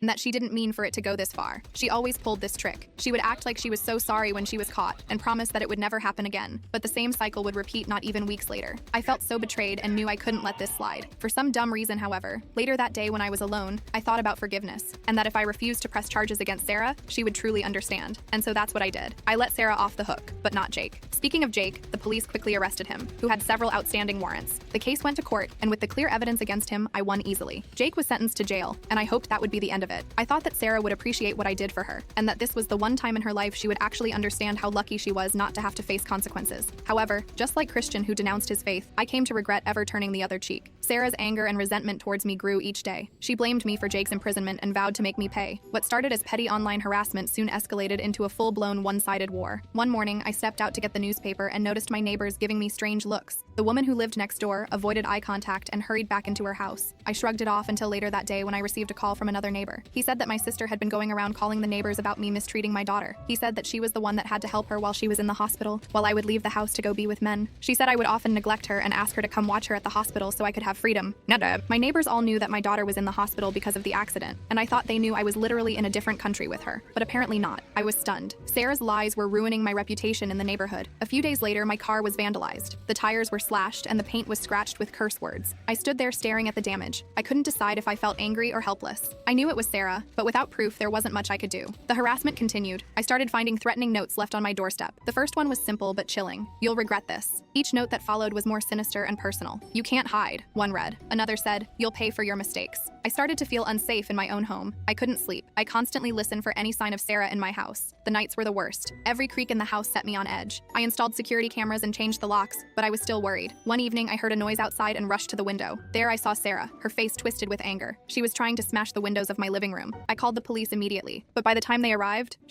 and that she didn't mean for it to go this far. She always pulled this trick. She would act like she was so sorry when she was caught and promise that it would never happen again, but the same cycle would repeat not even weeks later. I felt so betrayed and knew I couldn't let this slide. For some dumb reason, however, later that day when I was alone, I thought about forgiveness, and that if I refused to press charges against Sarah, she would truly understand. And so that's what I did. I let Sarah off the hook, but not Jake. Speaking of Jake, the police quickly arrested him, who had several outstanding warrants. The case went to court, and with the clear evidence against him, I won easily. Jake was sentenced to jail, and I hoped that would be the end of it. I thought that Sarah would appreciate what I did for her, and that this was the one time in her life she would actually understand how lucky she was not to have to face consequences. However, just like Christian who denounced his faith, I came to regret ever turning the other cheek. Sarah's anger and resentment towards me grew each day. She blamed me for Jake's imprisonment and vowed to make me pay. What started as petty online harassment soon escalated into a full-blown one-sided war. One morning, I stepped out to get the newspaper and noticed my neighbors giving me strange looks. The woman who lived next door avoided eye contact and hurried back into her house. I shrugged it off until later that day when I received a call from another neighbor. He said that my sister had been going around calling the neighbors about me mistreating my daughter. He said that she was the one that had to help her while she was in the hospital, while I would leave the house to go be with men. She said I would often neglect her and ask her to come watch her at the hospital so I could have freedom. Nada. My neighbors all knew that my daughter was in the hospital because of the accident, and I thought they knew I was literally in a different country with her. But apparently not. I was stunned. Sarah's lies were ruining my reputation in the neighborhood. A few days later, my car was vandalized. The tires were slashed and the paint was scratched with curse words. I stood there staring at the damage. I couldn't decide if I felt angry or helpless. I knew it was Sarah, but without proof, there wasn't much I could do. The harassment continued. I started finding threatening notes left on my doorstep. The first one was simple but chilling. "You'll regret this." Each note that followed was more sinister and personal. "You can't hide," one read. Another said, "You'll pay for your mistakes." I started to feel unsafe in my own home. I couldn't sleep. I constantly listened for any sign of Sarah in my house. The nights were the worst. Every creak in the house set me on edge. I installed security cameras and changed the locks, but I was still worried. One evening, I heard a noise outside and rushed to the window. There I saw Sarah, her face twisted with anger. She was trying to smash the windows of my living room. I called the police immediately, but by the time they arrived, she